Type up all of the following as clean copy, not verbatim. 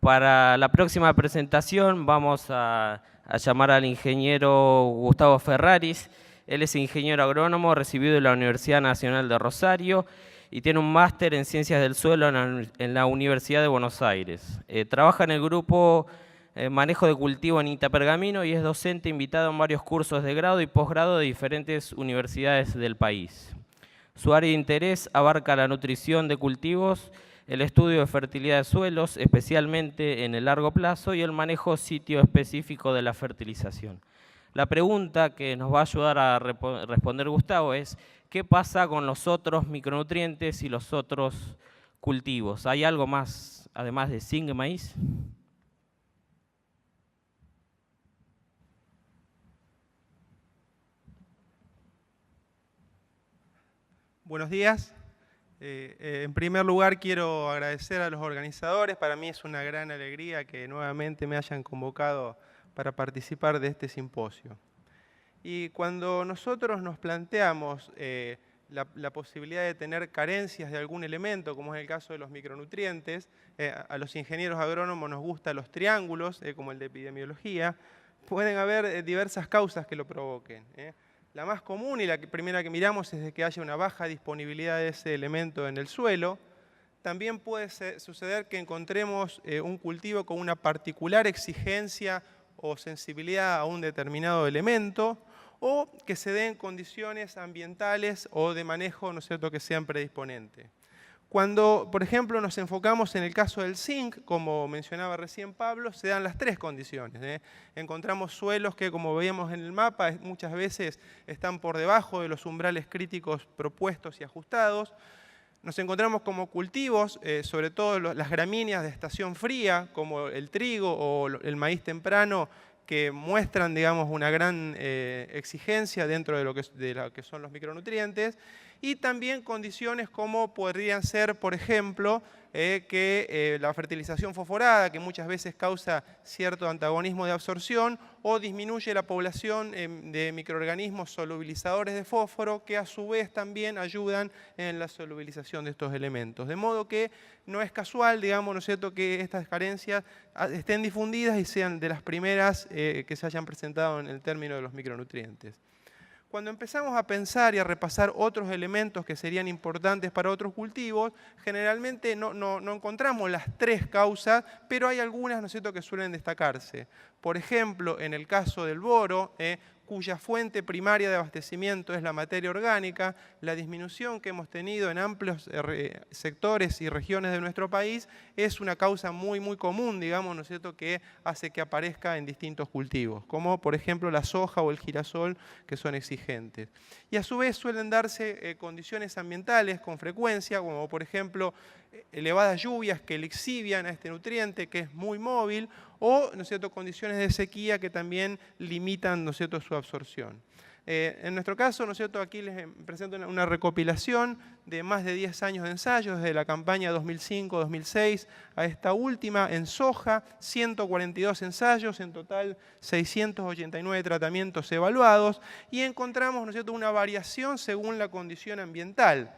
para la próxima presentación vamos a llamar al ingeniero Gustavo Ferraris. Él es ingeniero agrónomo recibido de la Universidad Nacional de Rosario y tiene un máster en Ciencias del Suelo en la Universidad de Buenos Aires. Trabaja en el grupo Manejo de Cultivo en INTA Pergamino y es docente invitado en varios cursos de grado y posgrado de diferentes universidades del país. Su área de interés abarca la nutrición de cultivos, el estudio de fertilidad de suelos, especialmente en el largo plazo, y el manejo sitio específico de la fertilización. La pregunta que nos va a ayudar a responder Gustavo es: ¿qué pasa con los otros micronutrientes y los otros cultivos? ¿Hay algo más además de zinc y maíz? Buenos días. En primer lugar quiero agradecer a los organizadores. Para mí es una gran alegría que nuevamente me hayan convocado para participar de este simposio. Y cuando nosotros nos planteamos la posibilidad de tener carencias de algún elemento, como es el caso de los micronutrientes, a los ingenieros agrónomos nos gustan los triángulos, como el de epidemiología, pueden haber diversas causas que lo provoquen. La más común y la primera que miramos es de que haya una baja disponibilidad de ese elemento en el suelo. También puede suceder que encontremos un cultivo con una particular exigencia o sensibilidad a un determinado elemento, o que se den condiciones ambientales o de manejo, ¿no es cierto?, que sean predisponentes. Cuando, por ejemplo, nos enfocamos en el caso del zinc, como mencionaba recién Pablo, se dan las tres condiciones. Encontramos suelos que, como veíamos en el mapa, muchas veces están por debajo de los umbrales críticos propuestos y ajustados. Nos encontramos como cultivos, sobre todo las gramíneas de estación fría, como el trigo o el maíz temprano, que muestran, digamos, una gran exigencia dentro de lo que son los micronutrientes, y también condiciones como podrían ser, por ejemplo, que la fertilización fosforada, que muchas veces causa cierto antagonismo de absorción o disminuye la población de microorganismos solubilizadores de fósforo, que a su vez también ayudan en la solubilización de estos elementos. De modo que no es casual, digamos, ¿no es cierto?, que estas carencias estén difundidas y sean de las primeras que se hayan presentado en el término de los micronutrientes. Cuando empezamos a pensar y a repasar otros elementos que serían importantes para otros cultivos, generalmente no encontramos las tres causas, pero hay algunas, ¿no es cierto?, que suelen destacarse. Por ejemplo, en el caso del boro, cuya fuente primaria de abastecimiento es la materia orgánica, la disminución que hemos tenido en amplios sectores y regiones de nuestro país es una causa muy común, digamos, ¿no es cierto?, que hace que aparezca en distintos cultivos, como por ejemplo la soja o el girasol, que son exigentes. Y a su vez suelen darse condiciones ambientales con frecuencia, como por ejemplo elevadas lluvias que lixivian a este nutriente, que es muy móvil, o, ¿no es cierto?, condiciones de sequía que también limitan, ¿no es cierto?, su absorción. En nuestro caso, ¿no es cierto?, aquí les presento una recopilación de más de 10 años de ensayos, desde la campaña 2005-2006 a esta última en soja, 142 ensayos, en total 689 tratamientos evaluados, y encontramos, ¿no es cierto?, una variación según la condición ambiental.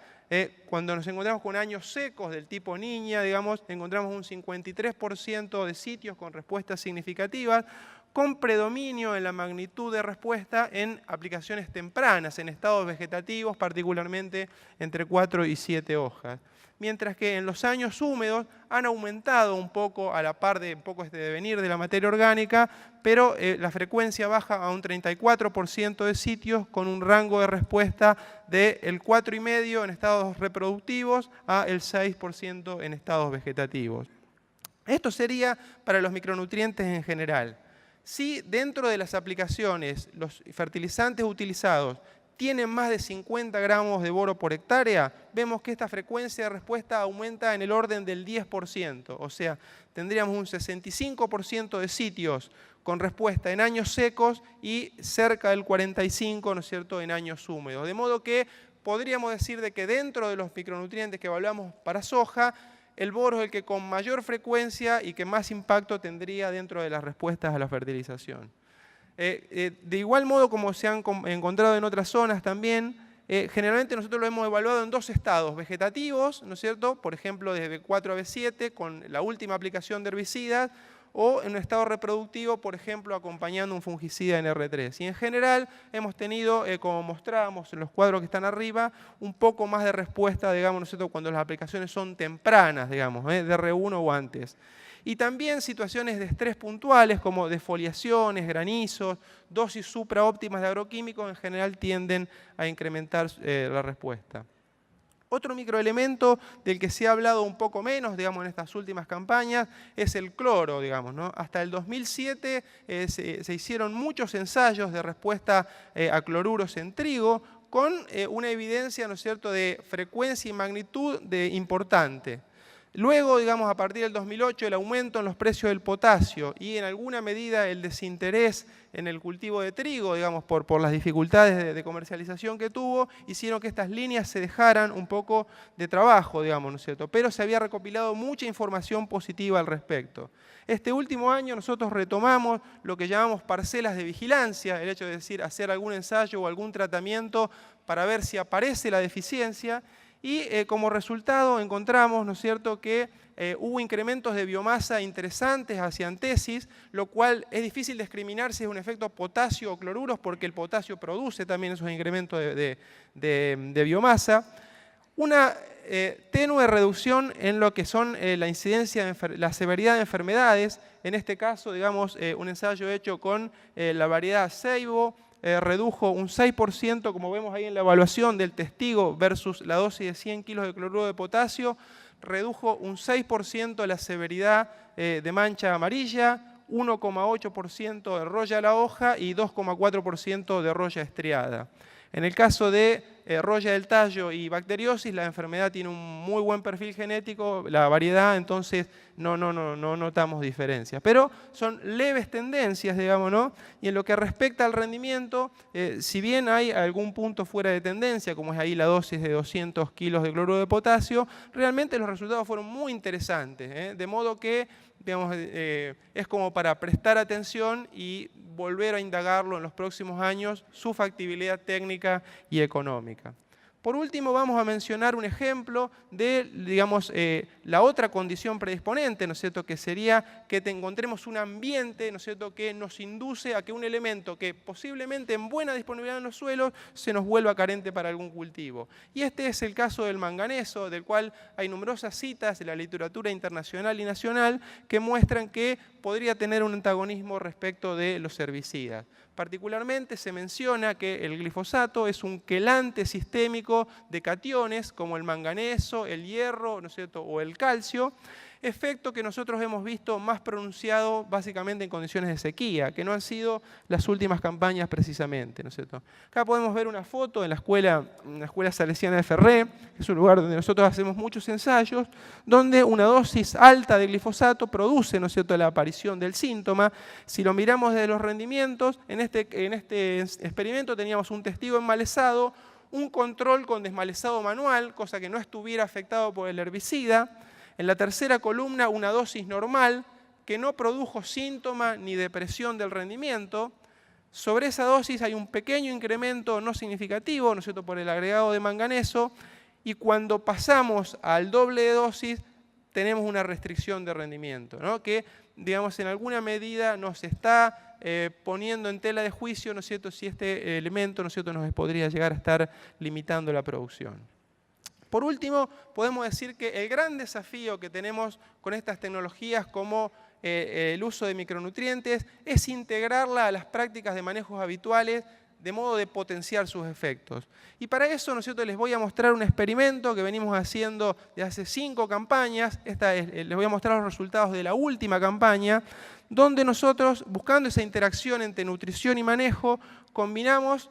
Cuando nos encontramos con años secos del tipo Niña, digamos, encontramos un 53% de sitios con respuestas significativas, con predominio en la magnitud de respuesta en aplicaciones tempranas, en estados vegetativos, particularmente entre 4 y 7 hojas. Mientras que en los años húmedos han aumentado un poco a la par de un poco este devenir de la materia orgánica, pero la frecuencia baja a un 34% de sitios con un rango de respuesta del 4,5% en estados reproductivos a el 6% en estados vegetativos. Esto sería para los micronutrientes en general. Si dentro de las aplicaciones los fertilizantes utilizados tienen más de 50 gramos de boro por hectárea, vemos que esta frecuencia de respuesta aumenta en el orden del 10%. O sea, tendríamos un 65% de sitios con respuesta en años secos y cerca del 45%, ¿no es cierto?, en años húmedos. De modo que podríamos decir de que dentro de los micronutrientes que evaluamos para soja, el boro es el que con mayor frecuencia y que más impacto tendría dentro de las respuestas a la fertilización. De igual modo, como se han encontrado en otras zonas también, Generalmente nosotros lo hemos evaluado en dos estados vegetativos, ¿no es cierto? Por ejemplo, desde B4 a B7 con la última aplicación de herbicidas, o en un estado reproductivo, por ejemplo, acompañando un fungicida en R3. Y en general hemos tenido, como mostrábamos en los cuadros que están arriba, un poco más de respuesta, digamos, ¿no es cierto?, cuando las aplicaciones son tempranas, digamos, de R1 o antes. Y también situaciones de estrés puntuales como defoliaciones, granizos, dosis supraóptimas de agroquímicos en general tienden a incrementar la respuesta. Otro microelemento del que se ha hablado un poco menos, digamos, en estas últimas campañas, es el cloro, digamos, ¿no? Hasta el 2007 se hicieron muchos ensayos de respuesta a cloruros en trigo con una evidencia, ¿no es cierto?, de frecuencia y magnitud importante. Luego, digamos, a partir del 2008, el aumento en los precios del potasio y en alguna medida el desinterés en el cultivo de trigo, digamos, por las dificultades de comercialización que tuvo, hicieron que estas líneas se dejaran un poco de trabajo, digamos, ¿no es cierto? Pero se había recopilado mucha información positiva al respecto. Este último año nosotros retomamos lo que llamamos parcelas de vigilancia, el hecho de decir, hacer algún ensayo o algún tratamiento para ver si aparece la deficiencia. Y como resultado encontramos, ¿no es cierto?, que hubo incrementos de biomasa interesantes hacia antesis, lo cual es difícil discriminar si es un efecto potasio o cloruros, porque el potasio produce también esos incrementos de biomasa. Una tenue reducción en lo que son la incidencia, la severidad de enfermedades, en este caso, digamos, un ensayo hecho con la variedad Ceibo, redujo un 6%, como vemos ahí en la evaluación del testigo versus la dosis de 100 kilos de cloruro de potasio, redujo un 6% la severidad de mancha amarilla, 1,8% de roya a la hoja y 2,4% de roya estriada. En el caso de roya del tallo y bacteriosis, la enfermedad tiene un muy buen perfil genético, la variedad, entonces no notamos diferencias. Pero son leves tendencias, digamos, ¿no? Y en lo que respecta al rendimiento, si bien hay algún punto fuera de tendencia, como es ahí la dosis de 200 kilos de cloruro de potasio, realmente los resultados fueron muy interesantes, de modo que, digamos, es como para prestar atención y volver a indagarlo en los próximos años, su factibilidad técnica y económica. Por último, vamos a mencionar un ejemplo de, digamos, la otra condición predisponente, ¿no es cierto?, que sería que encontremos un ambiente, ¿no es cierto?, que nos induce a que un elemento que posiblemente en buena disponibilidad en los suelos se nos vuelva carente para algún cultivo. Y este es el caso del manganeso, del cual hay numerosas citas de la literatura internacional y nacional que muestran que podría tener un antagonismo respecto de los herbicidas. Particularmente se menciona que el glifosato es un quelante sistémico de cationes como el manganeso, el hierro, ¿no es cierto?, o el calcio, efecto que nosotros hemos visto más pronunciado básicamente en condiciones de sequía, que no han sido las últimas campañas precisamente, ¿no es cierto? Acá podemos ver una foto en la escuela salesiana de Ferré, que es un lugar donde nosotros hacemos muchos ensayos, donde una dosis alta de glifosato produce, ¿no es cierto?, la aparición del síntoma. Si lo miramos desde los rendimientos, en este experimento teníamos un testigo enmalezado, un control con desmalezado manual, cosa que no estuviera afectado por el herbicida. En la tercera columna, una dosis normal que no produjo síntoma ni depresión del rendimiento. Sobre esa dosis hay un pequeño incremento no significativo, ¿no es cierto?, por el agregado de manganeso, y cuando pasamos al doble de dosis tenemos una restricción de rendimiento, ¿no?, que, digamos, en alguna medida nos está poniendo en tela de juicio, ¿no es cierto?, si este elemento, ¿no es cierto?, nos podría llegar a estar limitando la producción. Por último, podemos decir que el gran desafío que tenemos con estas tecnologías como el uso de micronutrientes es integrarla a las prácticas de manejos habituales de modo de potenciar sus efectos. Y para eso, ¿no es cierto?, les voy a mostrar un experimento que venimos haciendo desde hace 5 campañas. Les voy a mostrar los resultados de la última campaña, donde nosotros, buscando esa interacción entre nutrición y manejo, combinamos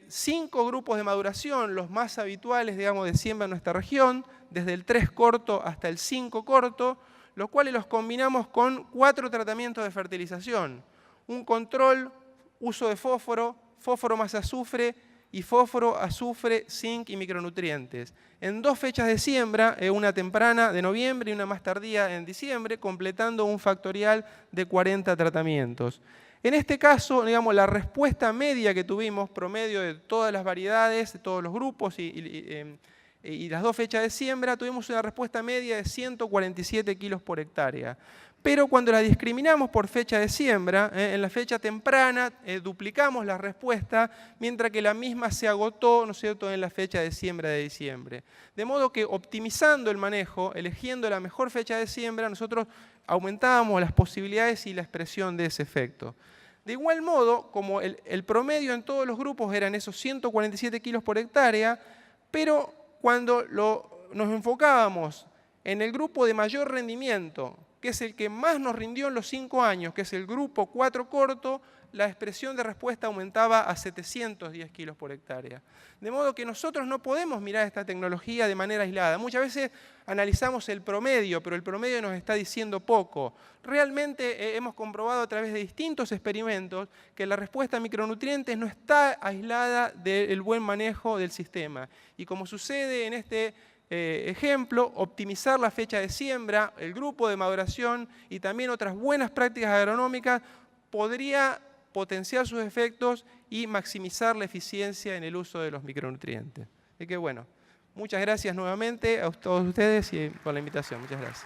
5 grupos de maduración, los más habituales, digamos, de siembra en nuestra región, desde el 3 corto hasta el 5 corto, los cuales los combinamos con 4 tratamientos de fertilización. Un control, uso de fósforo, fósforo más azufre y fósforo, azufre, zinc y micronutrientes. En 2 fechas de siembra, una temprana de noviembre y una más tardía en diciembre, completando un factorial de 40 tratamientos. En este caso, digamos, la respuesta media que tuvimos, promedio de todas las variedades, de todos los grupos y las dos fechas de siembra, tuvimos una respuesta media de 147 kilos por hectárea. Pero cuando la discriminamos por fecha de siembra, en la fecha temprana duplicamos la respuesta, mientras que la misma se agotó, ¿no es cierto?, en la fecha de siembra de diciembre. De modo que optimizando el manejo, eligiendo la mejor fecha de siembra, nosotros aumentábamos las posibilidades y la expresión de ese efecto. De igual modo, como el promedio en todos los grupos eran esos 147 kilos por hectárea, pero cuando nos enfocábamos en el grupo de mayor rendimiento, que es el que más nos rindió en los 5 años, que es el grupo 4 corto, la expresión de respuesta aumentaba a 710 kilos por hectárea. De modo que nosotros no podemos mirar esta tecnología de manera aislada. Muchas veces analizamos el promedio, pero el promedio nos está diciendo poco. Realmente hemos comprobado a través de distintos experimentos que la respuesta a micronutrientes no está aislada del buen manejo del sistema. Y como sucede en este ejemplo, optimizar la fecha de siembra, el grupo de maduración y también otras buenas prácticas agronómicas podría potenciar sus efectos y maximizar la eficiencia en el uso de los micronutrientes. Así que bueno, muchas gracias nuevamente a todos ustedes y por la invitación. Muchas gracias.